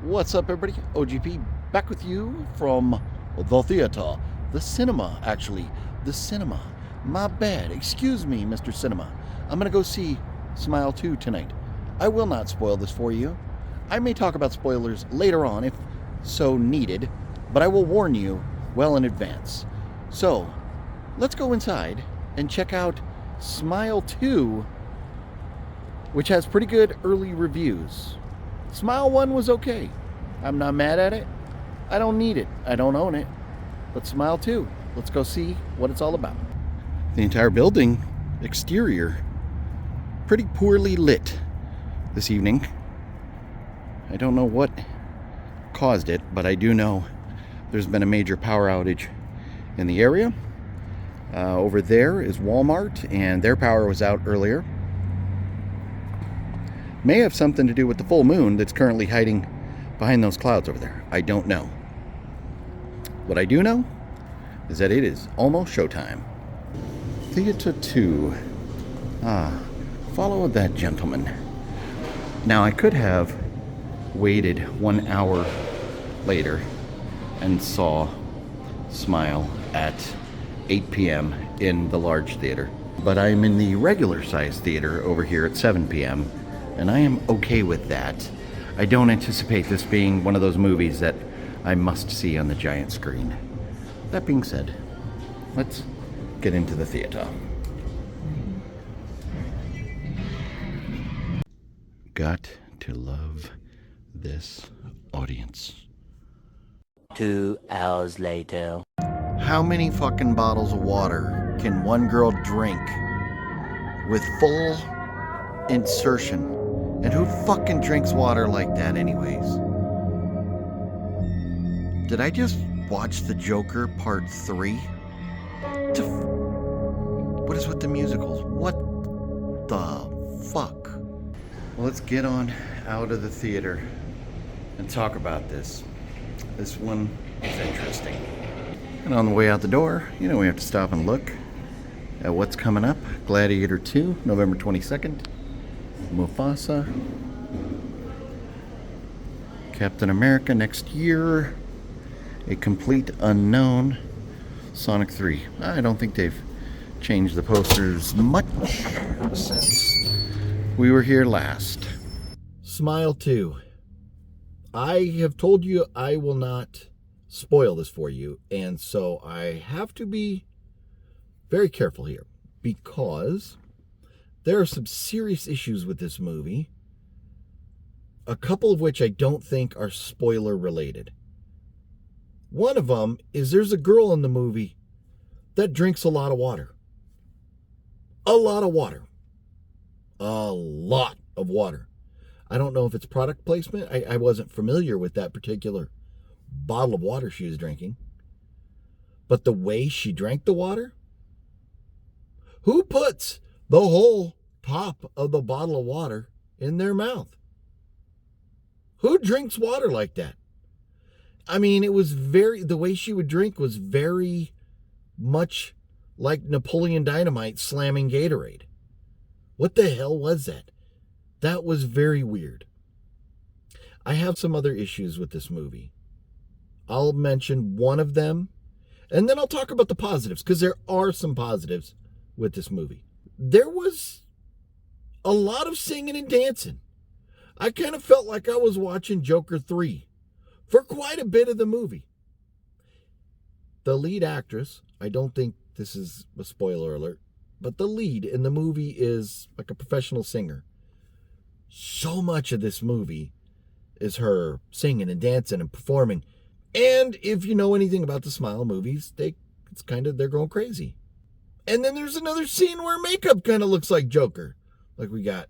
What's up, everybody? OGP back with you from the theater. The cinema, actually. The cinema. My bad. Excuse me, Mr. Cinema. I'm going to go see Smile 2 tonight. I will not spoil this for you. I may talk about spoilers later on if so needed, but I will warn you well in advance. So, let's go inside and check out Smile 2, which has pretty good early reviews. Smile 1 was okay. I'm not mad at it. I don't need it. I don't own it. But Smile 2, let's go see what it's all about. The entire building, exterior, pretty poorly lit this evening. I don't know what caused it, but I do know there's been a major power outage in the area. Over there is Walmart, and their power was out earlier. May have something to do with the full moon that's currently hiding behind those clouds over there. I don't know. What I do know is that it is almost showtime. Theater 2. Follow that gentleman. Now, I could have waited 1 hour later and saw Smile at 8 p.m. in the large theater. But I'm in the regular size theater over here at 7 p.m. and I am okay with that. I don't anticipate this being one of those movies that I must see on the giant screen. That being said, let's get into the theater. Got to love this audience. 2 hours later. How many fucking bottles of water can one girl drink with full insertion? And who fucking drinks water like that anyways? Did I just watch The Joker Part 3? What is with the musicals? What the fuck? Well, let's get on out of the theater and talk about this. This one is interesting. And on the way out the door, we have to stop and look at what's coming up. Gladiator 2, November 22nd. Mufasa. Captain America next year. A Complete Unknown. Sonic 3. I don't think they've changed the posters much since we were here last. Smile 2. I have told you I will not spoil this for you, and so I have to be very careful here because there are some serious issues with this movie, a couple of which I don't think are spoiler related. One of them is there's a girl in the movie that drinks a lot of water. A lot of water. A lot of water. I don't know if it's product placement. I wasn't familiar with that particular bottle of water she was drinking. But the way she drank the water? Who puts the whole top of the bottle of water in their mouth? Who drinks water like that? I mean, the way she would drink was very much like Napoleon Dynamite slamming Gatorade. What the hell was that? That was very weird. I have some other issues with this movie. I'll mention one of them, and then I'll talk about the positives, because there are some positives with this movie. There was a lot of singing and dancing. I kind of felt like I was watching Joker 3 for quite a bit of the movie. The lead actress, I don't think this is a spoiler alert, but the lead in the movie is like a professional singer. So much of this movie is her singing and dancing and performing. And if you know anything about the Smile movies, they're going crazy. And then there's another scene where makeup kind of looks like Joker. Like we got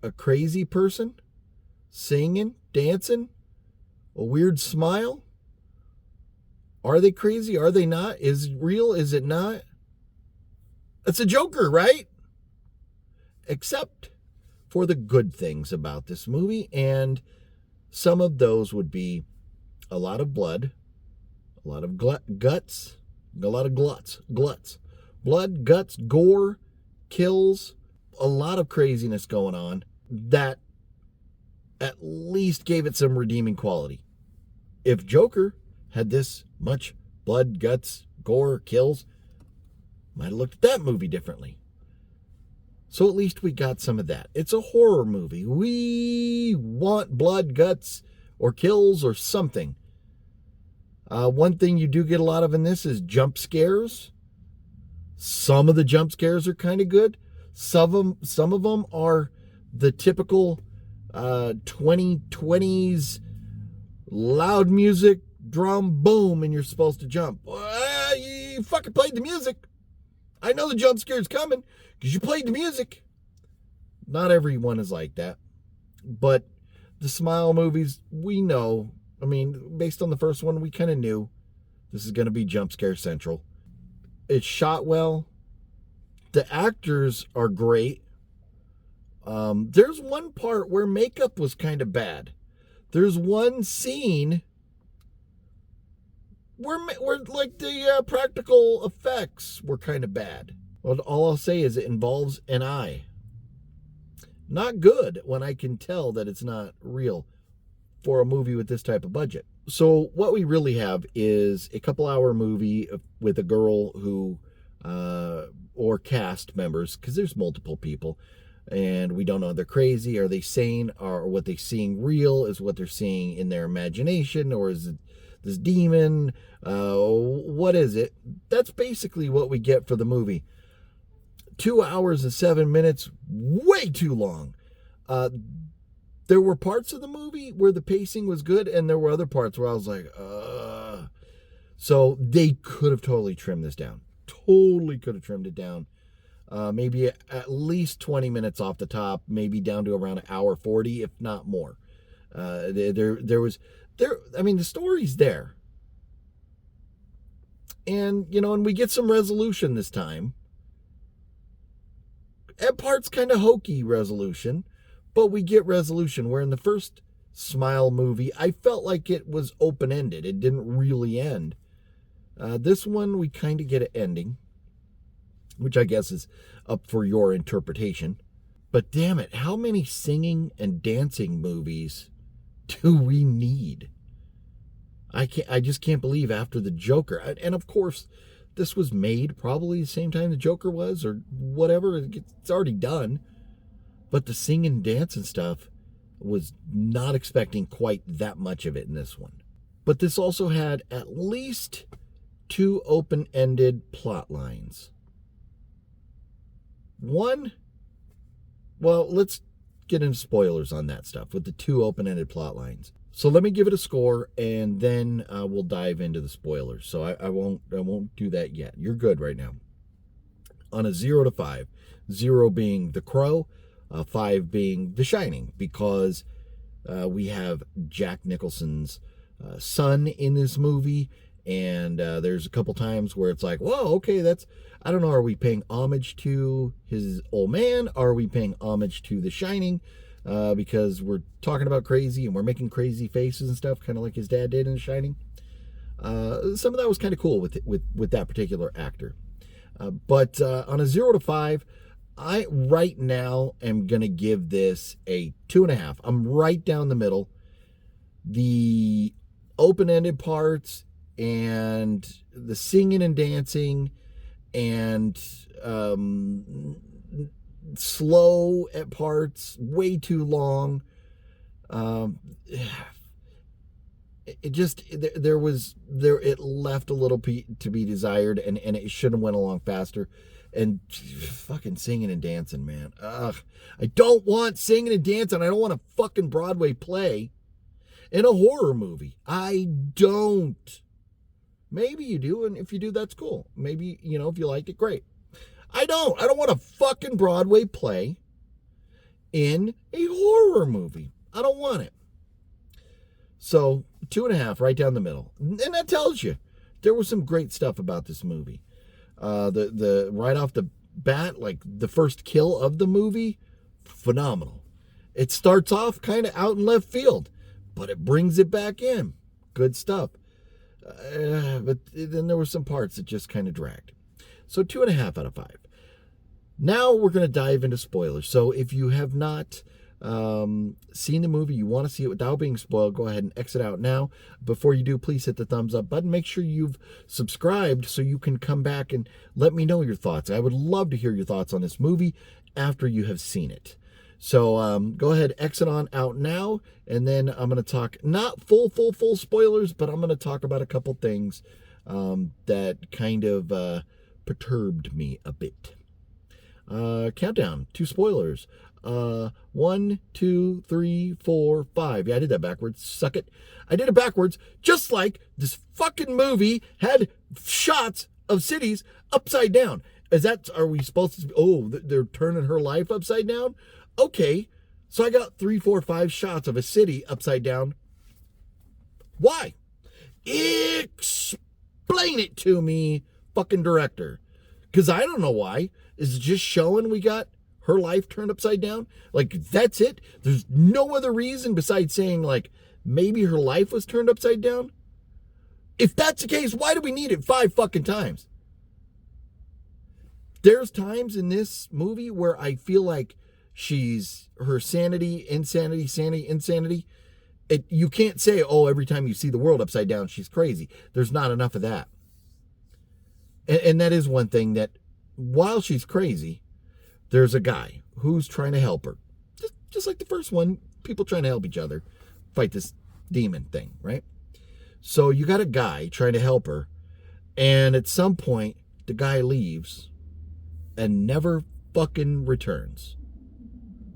a crazy person singing, dancing, a weird smile. Are they crazy? Are they not? Is it real? Is it not? It's a Joker, right? Except for the good things about this movie, and some of those would be a lot of blood, a lot of guts, a lot of gluts, blood, guts, gore, kills, a lot of craziness going on that at least gave it some redeeming quality. If Joker had this much blood, guts, gore, kills, might have looked at that movie differently. So at least we got some of that. It's a horror movie. We want blood, guts, or kills or something. One thing you do get a lot of in this is jump scares. Some of the jump scares are kind of good. Some of them are the typical 2020s loud music, drum, boom, and you're supposed to jump. You fucking played the music. I know the jump scare's coming because you played the music. Not everyone is like that. But the Smile movies, we know. I mean, based on the first one, we kind of knew this is going to be jump scare central. It's shot well. The actors are great. There's one part where makeup was kind of bad. There's one scene where like the practical effects were kind of bad. Well, all I'll say is it involves an eye. Not good when I can tell that it's not real for a movie with this type of budget. So what we really have is a couple-hour movie with a girl who, or cast members, because there's multiple people, and we don't know if they're crazy. Are they sane? Are what they're seeing real? Is what they're seeing in their imagination? Or is it this demon? What is it? That's basically what we get for the movie. 2 hours and 7 minutes, way too long. There were parts of the movie where the pacing was good, and there were other parts where I was like, So they could have totally trimmed this down. Totally could have trimmed it down. Maybe at least 20 minutes off the top, maybe down to around 1:40, if not more. I mean, the story's there. And we get some resolution this time. At parts kind of hokey resolution, but we get resolution. Where in the first Smile movie, I felt like it was open-ended. It didn't really end. This one, we kind of get an ending, which I guess is up for your interpretation. But damn it, how many singing and dancing movies do we need? I just can't believe after the Joker, and of course, this was made probably the same time the Joker was, or whatever. It's already done. But the sing and dance and stuff, was not expecting quite that much of it in this one. But this also had at least 2 open-ended plot lines. One, well, let's get into spoilers on that stuff with the 2 open-ended plot lines. So let me give it a score, and then we'll dive into the spoilers. So I won't do that yet. You're good right now. On a 0 to 5, 0 being The Crow, 5 being The Shining, because we have Jack Nicholson's son in this movie, and there's a couple times where it's like, whoa, okay, I don't know, are we paying homage to his old man? Are we paying homage to The Shining? Because we're talking about crazy and we're making crazy faces and stuff, kind of like his dad did in The Shining. Some of that was kind of cool with that particular actor. But on a 0 to 5, I right now am going to give this a 2.5. I'm right down the middle. The open-ended parts and the singing and dancing and slow at parts, way too long. It left a little to be desired, and it should have went along faster. And fucking singing and dancing, man. Ugh. I don't want singing and dancing. I don't want a fucking Broadway play in a horror movie. I don't. Maybe you do, and if you do, that's cool. Maybe, if you liked it, great. I don't want a fucking Broadway play in a horror movie. I don't want it. So, 2.5, right down the middle. And that tells you there was some great stuff about this movie. The right off the bat, like the first kill of the movie, phenomenal. It starts off kind of out in left field, but it brings it back in. Good stuff. But then there were some parts that just kind of dragged. So 2.5 out of 5. Now we're going to dive into spoilers. So if you have not seen the movie, you want to see it without being spoiled, go ahead and exit out now. Before you do, please hit the thumbs up button. Make sure you've subscribed so you can come back and let me know your thoughts. I would love to hear your thoughts on this movie after you have seen it. So go ahead, exit on out now, and then I'm going to talk, not full spoilers, but I'm going to talk about a couple things that kind of perturbed me a bit. Countdown, 2 spoilers. 1, 2, 3, 4, 5. Yeah, I did that backwards. Suck it. I did it backwards, just like this fucking movie had shots of cities upside down. Are we supposed to, they're turning her life upside down? Okay, so I got 3, 4, 5 shots of a city upside down. Why? Explain it to me, fucking director. Because I don't know why. Is it just showing we got her life turned upside down? Like, that's it? There's no other reason besides saying, like, maybe her life was turned upside down? If that's the case, why do we need it 5 fucking times? There's times in this movie where I feel like her sanity, insanity. You can't say, every time you see the world upside down, she's crazy. There's not enough of that. And that is one thing that, while she's crazy, there's a guy who's trying to help her. Just like the first one, people trying to help each other fight this demon thing, right? So you got a guy trying to help her, and at some point, the guy leaves and never fucking returns.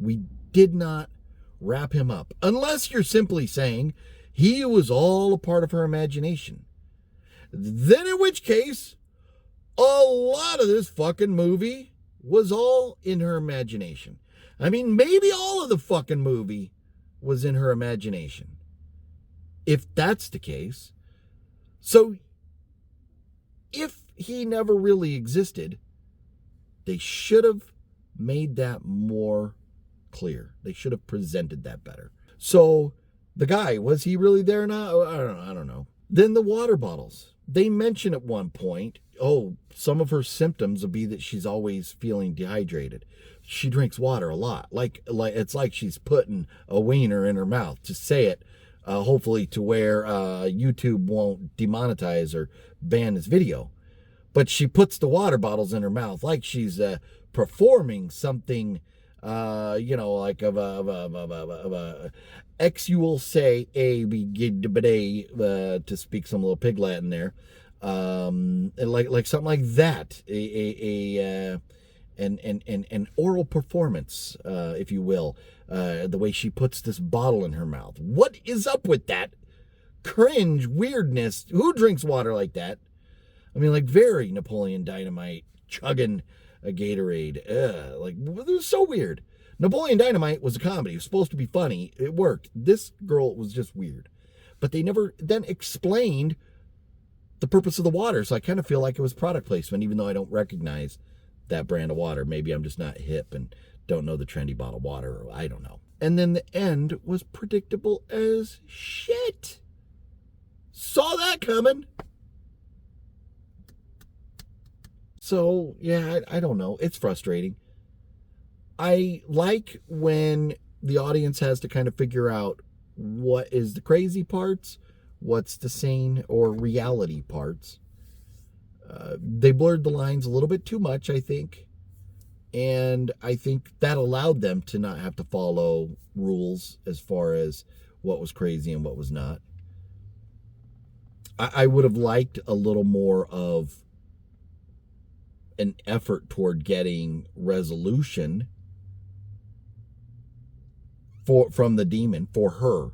We did not wrap him up. Unless you're simply saying he was all a part of her imagination. Then in which case, a lot of this fucking movie was all in her imagination. I mean, maybe all of the fucking movie was in her imagination. If that's the case. So, if he never really existed, they should have made that more clear. They should have presented that better. So, the guy, was he really there now? I don't know. Then the water bottles. They mention at one point, some of her symptoms will be that she's always feeling dehydrated. She drinks water a lot. Like it's like she's putting a wiener in her mouth. To say it, hopefully to where YouTube won't demonetize or ban this video. But she puts the water bottles in her mouth like she's performing something, like of a you say to speak some little pig Latin there, like something like that, an oral performance, if you will, the way she puts this bottle in her mouth. What is up with that cringe weirdness? Who drinks water like that? I mean, like very Napoleon Dynamite chugging a Gatorade. It was so weird. Napoleon Dynamite was a comedy. It was supposed to be funny. It worked. This girl was just weird. But they never then explained the purpose of the water. So I kind of feel like it was product placement, even though I don't recognize that brand of water. Maybe I'm just not hip and don't know the trendy bottled water, or I don't know. And then the end was predictable as shit. Saw that coming. So, yeah, I don't know. It's frustrating. I like when the audience has to kind of figure out what is the crazy parts, what's the sane or reality parts. They blurred the lines a little bit too much, I think. And I think that allowed them to not have to follow rules as far as what was crazy and what was not. I would have liked a little more of an effort toward getting resolution from the demon for her.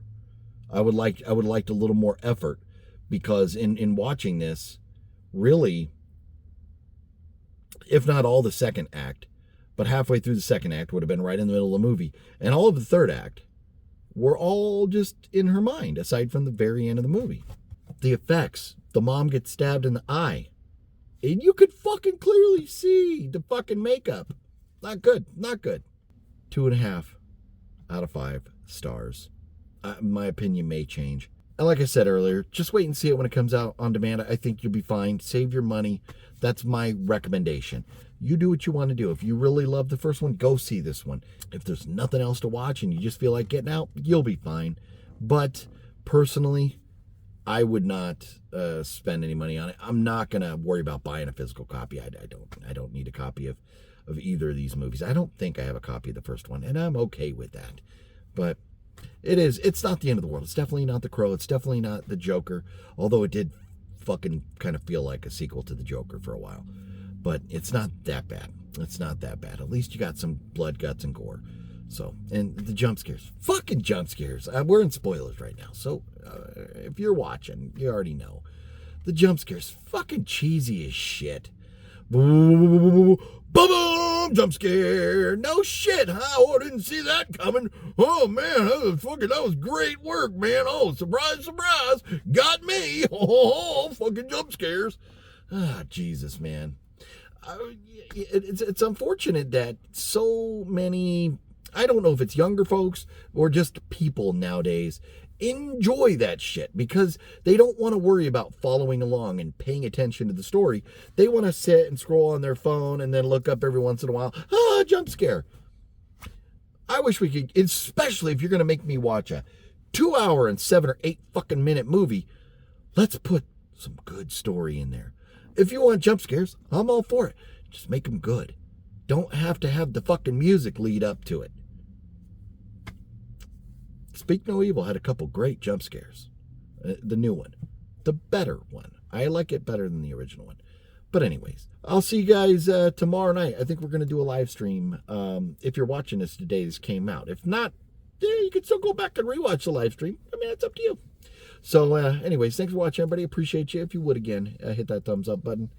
I would like a little more effort, because in watching this, really, if not all the second act, but halfway through the second act would have been right in the middle of the movie, and all of the third act were all just in her mind, aside from the very end of the movie. The effects, the mom gets stabbed in the eye, and you could fucking clearly see the fucking makeup. Not good. 2.5 out of 5 stars. My opinion may change. And like I said earlier, just wait and see it when it comes out on demand. I think you'll be fine. Save your money. That's my recommendation. You do what you want to do. If you really love the first one, go see this one. If there's nothing else to watch and you just feel like getting out, you'll be fine. But personally, I would not spend any money on it. I'm not gonna worry about buying a physical copy. I don't need a copy of either of these movies. I don't think I have a copy of the first one, and I'm okay with that. But it's not the end of the world. It's definitely not The Crow. It's definitely not The Joker, although it did fucking kind of feel like a sequel to The Joker for a while. But it's not that bad. It's not that bad. At least you got some blood, guts, and gore. So, and the jump scares. Fucking jump scares. We're in spoilers right now. So, if you're watching, you already know. The jump scares fucking cheesy as shit. Boom, boom, jump scare. No shit, huh? Oh, I didn't see that coming. Oh, man, that was great work, man. Oh, surprise, surprise. Got me. Oh, fucking jump scares. Ah, Jesus, man. It's unfortunate that so many, I don't know if it's younger folks or just people nowadays, enjoy that shit because they don't want to worry about following along and paying attention to the story. They want to sit and scroll on their phone and then look up every once in a while. Jump scare. I wish we could, especially if you're going to make me watch a 2 hour and 7 or 8 fucking minute movie. Let's put some good story in there. If you want jump scares, I'm all for it. Just make them good. Don't have to have the fucking music lead up to it. Speak No Evil had a couple great jump scares. The new one. The better one. I like it better than the original one. But anyways, I'll see you guys tomorrow night. I think we're going to do a live stream. If you're watching this today, this came out. If not, you can still go back and rewatch the live stream. I mean, it's up to you. So anyways, thanks for watching, everybody. Appreciate you. If you would, again, hit that thumbs up button.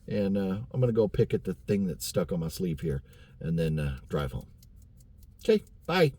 And I'm going to go pick at the thing that's stuck on my sleeve here and then drive home. Okay, bye.